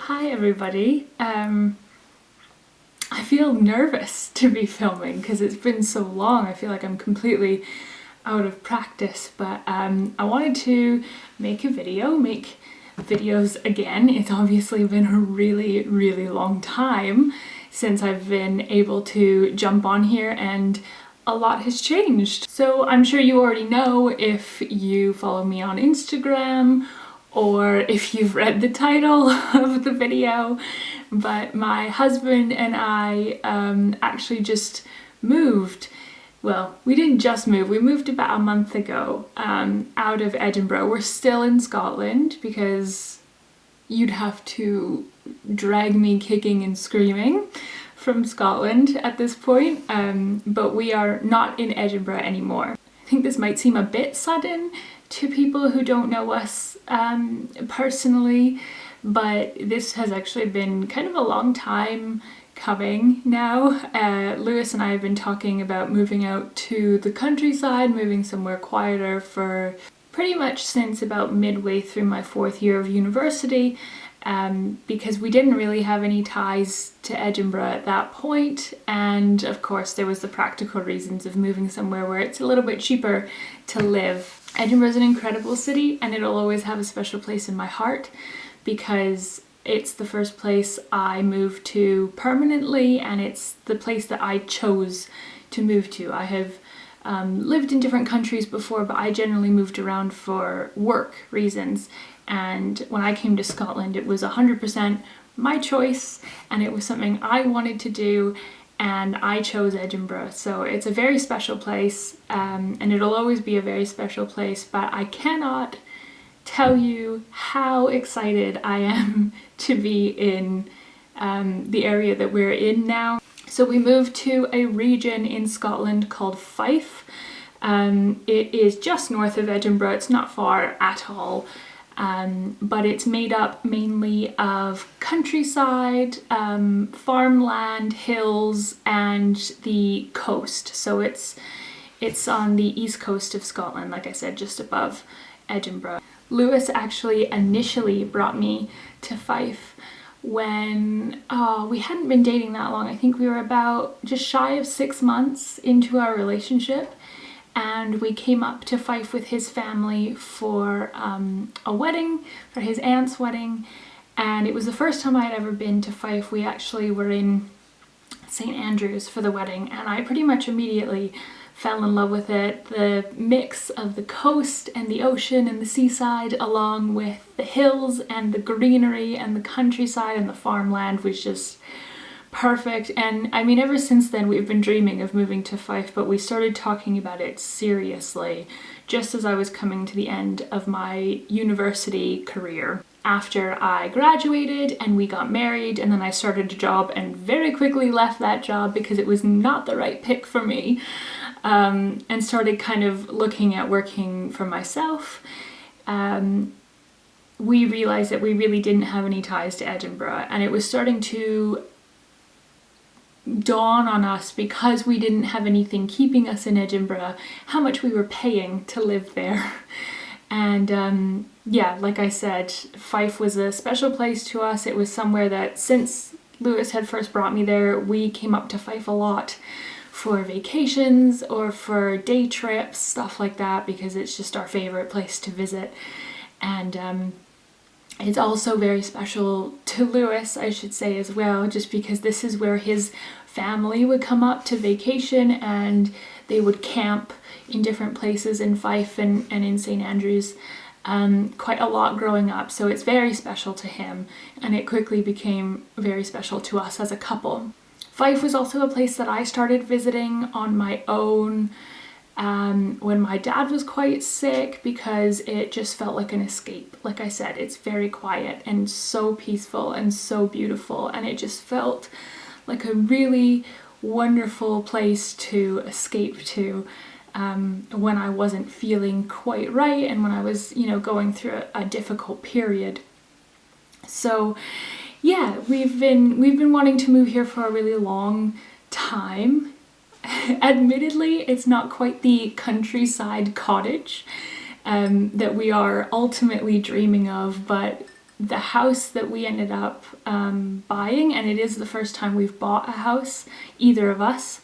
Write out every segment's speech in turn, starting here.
Hi everybody. I feel nervous to be filming because it's been so long. I feel like I'm completely out of practice, but I wanted to make videos again. It's obviously been a really long time since I've been able to jump on here, and a lot has changed. So I'm sure you already know if you follow me on Instagram or if you've read the title of the video, but my husband and I actually just moved. Well, we didn't just move, we moved about a month ago out of Edinburgh. We're still in Scotland because you'd have to drag me kicking and screaming from Scotland at this point, but we are not in Edinburgh anymore. I think this might seem a bit sudden to people who don't know us personally, but this has actually been kind of a long time coming now. Lewis and I have been talking about moving out to the countryside, moving somewhere quieter for pretty much since about midway through my 4th year of university, because we didn't really have any ties to Edinburgh at that point, and of course there was the practical reasons of moving somewhere where it's a little bit cheaper to live. Edinburgh is an incredible city and it'll always have a special place in my heart because it's the first place I moved to permanently, and it's the place that I chose to move to. I have lived in different countries before, but I generally moved around for work reasons, and when I came to Scotland it was 100% my choice and it was something I wanted to do, and I chose Edinburgh. So it's a very special place, and it'll always be a very special place, but I cannot tell you how excited I am to be in the area that we're in now. So we moved to a region in Scotland called Fife. It is just north of Edinburgh, it's not far at all, but it's made up mainly of countryside, farmland, hills, and the coast. So it's on the east coast of Scotland, like I said, just above Edinburgh. Lewis actually initially brought me to Fife when we hadn't been dating that long. I think we were about just shy of 6 months into our relationship, and we came up to Fife with his family for a wedding, for his aunt's wedding, and it was the first time I had ever been to Fife. We actually were in St. Andrews for the wedding, and I pretty much immediately fell in love with it. The mix of the coast and the ocean and the seaside, along with the hills and the greenery and the countryside and the farmland, was just perfect. And I mean, ever since then we've been dreaming of moving to Fife, but we started talking about it seriously just as I was coming to the end of my university career. After I graduated and we got married, and then I started a job and very quickly left that job because it was not the right pick for me, and started kind of looking at working for myself. We realized that we really didn't have any ties to Edinburgh, and it was starting to dawn on us, because we didn't have anything keeping us in Edinburgh, how much we were paying to live there. And yeah, like I said, Fife was a special place to us. It was somewhere that, since Lewis had first brought me there, we came up to Fife a lot for vacations or for day trips, stuff like that, because it's just our favorite place to visit. And it's also very special to Lewis, I should say, as well, just because this is where his family would come up to vacation, and they would camp in different places in Fife and in St. Andrews quite a lot growing up. So it's very special to him, and it quickly became very special to us as a couple. Fife was also a place that I started visiting on my own when my dad was quite sick, because it just felt like an escape. Like I said, it's very quiet and so peaceful and so beautiful, and it just felt like a really wonderful place to escape to when I wasn't feeling quite right and when I was, going through a difficult period. So yeah, we've been wanting to move here for a really long time. Admittedly, it's not quite the countryside cottage that we are ultimately dreaming of, but the house that we ended up buying, and it is the first time we've bought a house, either of us.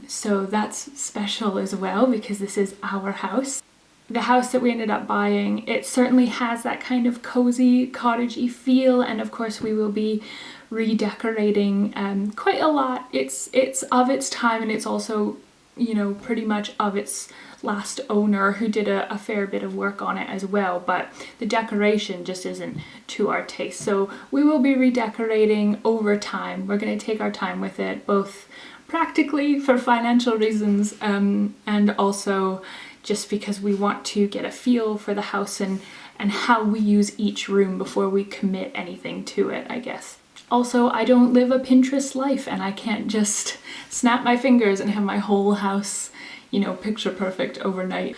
So that's special as well because this is our house. The house that we ended up buying, it certainly has that kind of cozy, cottagey feel, and of course we will be redecorating quite a lot. It's of its time, and it's also, you know, pretty much of its last owner, who did a fair bit of work on it as well, but the decoration just isn't to our taste. So we will be redecorating over time. We're going to take our time with it, both practically for financial reasons and also just because we want to get a feel for the house and how we use each room before we commit anything to it, I guess. Also, I don't live a Pinterest life, and I can't just snap my fingers and have my whole house, you know, picture perfect overnight.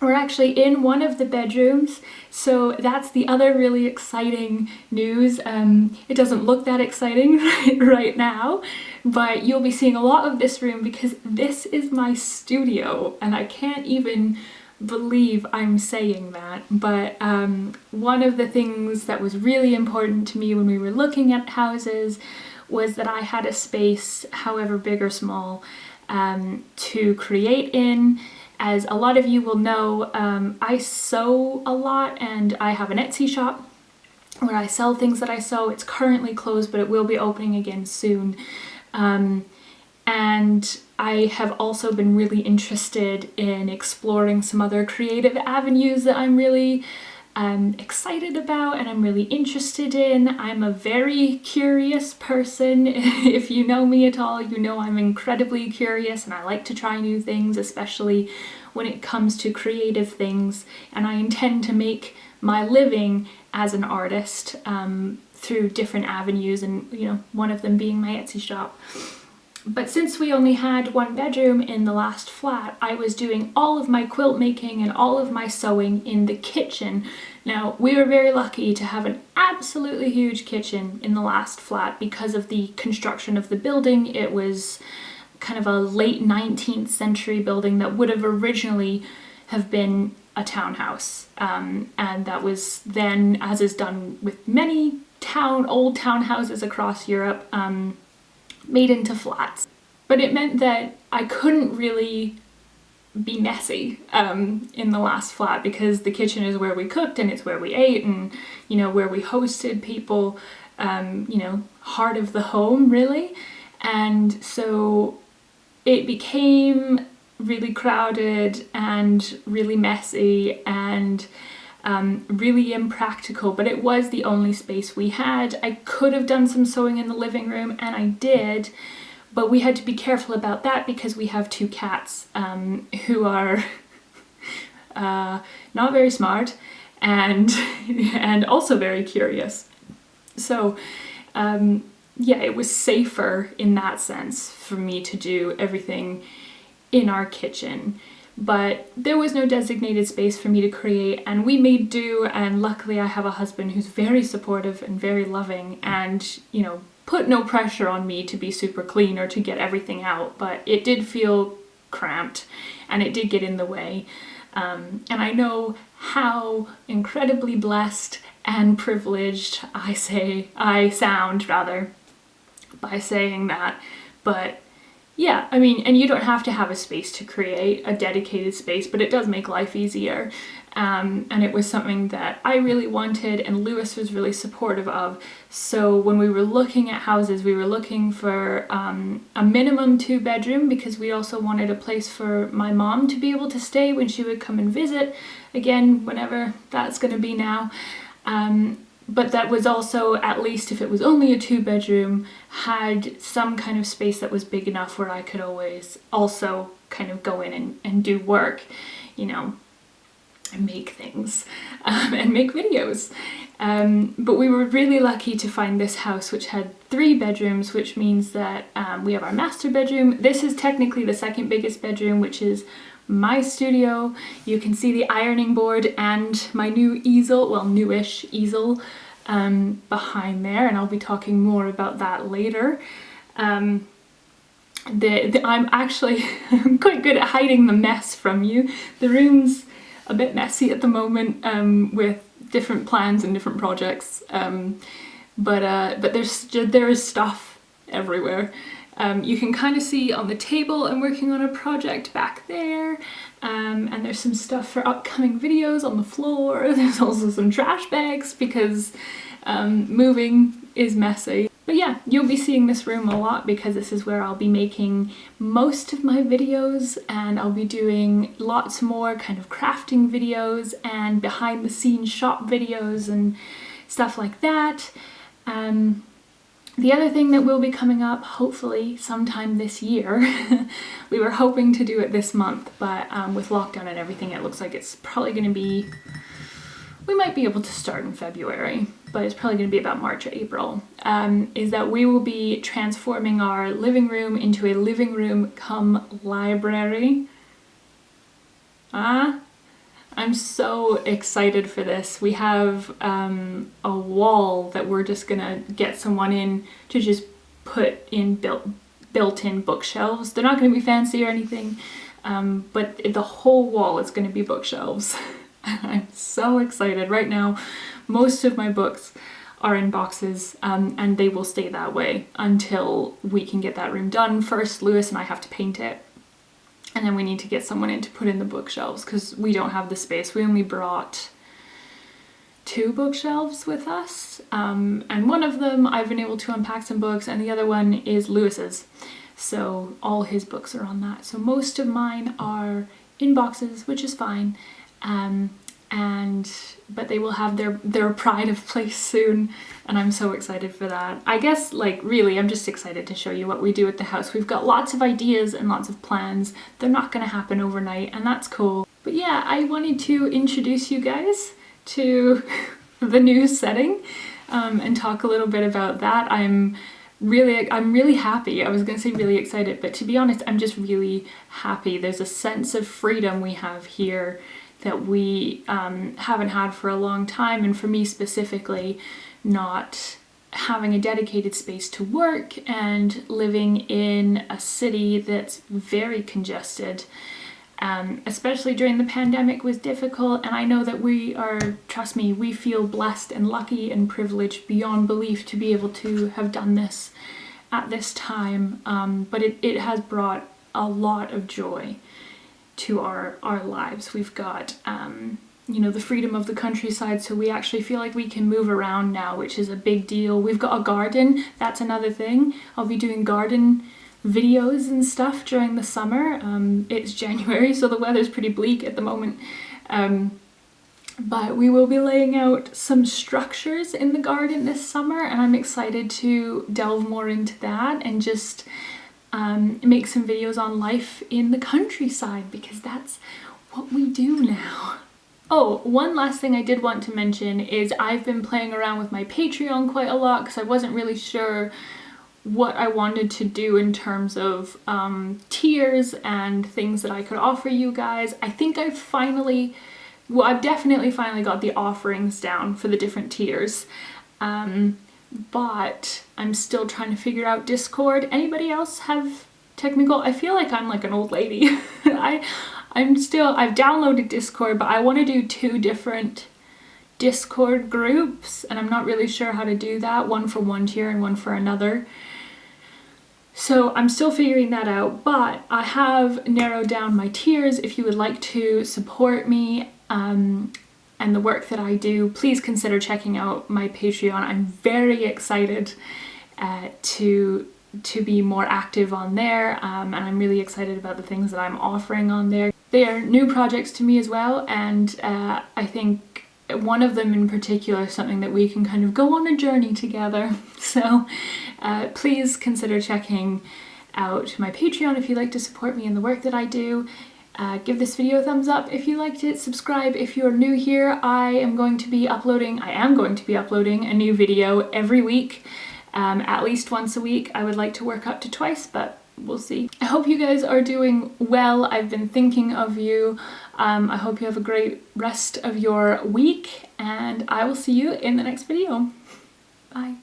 We're actually in one of the bedrooms, so that's the other really exciting news. It doesn't look that exciting right now, but you'll be seeing a lot of this room because this is my studio, and I can't even believe I'm saying that. But one of the things that was really important to me when we were looking at houses was that I had a space, however big or small, to create in. As a lot of you will know, I sew a lot, and I have an Etsy shop where I sell things that I sew. It's currently closed, but it will be opening again soon. And I have also been really interested in exploring some other creative avenues that I'm really excited about and I'm really interested in. I'm a very curious person. If you know me at all, you know I'm incredibly curious and I like to try new things, especially when it comes to creative things. And I intend to make my living as an artist through different avenues, and you know, one of them being my Etsy shop. But since we only had one bedroom in the last flat, I was doing all of my quilt making and all of my sewing in the kitchen. Now, we were very lucky to have an absolutely huge kitchen in the last flat because of the construction of the building. It was kind of a late 19th century building that would have originally have been a townhouse. And that was then, as is done with many old townhouses across Europe, made into flats. But it meant that I couldn't really be messy in the last flat because the kitchen is where we cooked and it's where we ate and, you know, where we hosted people, you know, heart of the home really. And so it became really crowded and really messy and really impractical, but it was the only space we had. I could have done some sewing in the living room, and I did, but we had to be careful about that because we have two cats who are not very smart and also very curious. So yeah, it was safer in that sense for me to do everything in our kitchen. But there was no designated space for me to create, and we made do, and luckily I have a husband who's very supportive and very loving and, you know, put no pressure on me to be super clean or to get everything out, but it did feel cramped and it did get in the way. And I know how incredibly blessed and privileged I sound by saying that, but yeah, I mean, and you don't have to have a space to create, a dedicated space, but it does make life easier. And it was something that I really wanted and Lewis was really supportive of. So when we were looking at houses, we were looking for a minimum 2-bedroom because we also wanted a place for my mom to be able to stay when she would come and visit, again, whenever that's going to be now. But that was also, at least if it was only a 2-bedroom, had some kind of space that was big enough where I could always also kind of go in and do work, you know, and make things and make videos. But we were really lucky to find this house which had 3 bedrooms, which means that we have our master bedroom. This is technically the second biggest bedroom, which is my studio. You can see the ironing board and my new easel, well, newish easel behind there, and I'll be talking more about that later. I'm actually quite good at hiding the mess from you. The room's a bit messy at the moment with different plans and different projects. But there is stuff everywhere. You can kind of see on the table I'm working on a project back there, and there's some stuff for upcoming videos on the floor. There's also some trash bags because moving is messy. But yeah, you'll be seeing this room a lot because this is where I'll be making most of my videos, and I'll be doing lots more kind of crafting videos and behind the scenes shop videos and stuff like that. The other thing that will be coming up, hopefully sometime this year, we were hoping to do it this month, but with lockdown and everything, it looks like it's probably going to be, we might be able to start in February, but it's probably going to be about March or April, is that we will be transforming our living room into a living room come library. I'm so excited for this. We have a wall that we're just gonna get someone in to just put in built-in bookshelves. They're not gonna be fancy or anything, but the whole wall is gonna be bookshelves. I'm so excited. Right now, most of my books are in boxes, and they will stay that way until we can get that room done. First, Lewis and I have to paint it. And then we need to get someone in to put in the bookshelves because we don't have the space. We only brought 2 bookshelves with us. And one of them I've been able to unpack some books, and the other one is Lewis's. So all his books are on that. So most of mine are in boxes, which is fine. But they will have their pride of place soon, and I'm so excited for that. I guess, like, really, I'm just excited to show you what we do at the house. We've got lots of ideas and lots of plans. They're not gonna happen overnight, and that's cool. But yeah, I wanted to introduce you guys to the new setting, and talk a little bit about that. I'm really happy. I was gonna say really excited, but to be honest, I'm just really happy. There's a sense of freedom we have here that we haven't had for a long time, and for me specifically, not having a dedicated space to work and living in a city that's very congested, especially during the pandemic, was difficult. And I know that we are, trust me, we feel blessed and lucky and privileged beyond belief to be able to have done this at this time, but it has brought a lot of joy to our lives. We've got you know, the freedom of the countryside, so we actually feel like we can move around now, which is a big deal. We've got a garden, that's another thing. I'll be doing garden videos and stuff during the summer. It's January, so the weather's pretty bleak at the moment, but we will be laying out some structures in the garden this summer, and I'm excited to delve more into that and just make some videos on life in the countryside, because that's what we do now. Oh, one last thing I did want to mention is I've been playing around with my Patreon quite a lot because I wasn't really sure what I wanted to do in terms of tiers and things that I could offer you guys. I think I've definitely finally got the offerings down for the different tiers. But I'm still trying to figure out Discord. Anybody else have technical? I feel like I'm like an old lady. I've downloaded Discord, but I want to do 2 different Discord groups, and I'm not really sure how to do that. One for one tier and one for another. So I'm still figuring that out, but I have narrowed down my tiers. If you would like to support me, and the work that I do, please consider checking out my Patreon. I'm very excited to be more active on there, and I'm really excited about the things that I'm offering on there. They are new projects to me as well, and I think one of them in particular is something that we can kind of go on a journey together. So please consider checking out my Patreon if you'd like to support me in the work that I do. Give this video a thumbs up if you liked it, subscribe if you're new here. I am going to be uploading a new video every week, at least once a week. I would like to work up to twice, but we'll see. I hope you guys are doing well. I've been thinking of you. I hope you have a great rest of your week, and I will see you in the next video. Bye.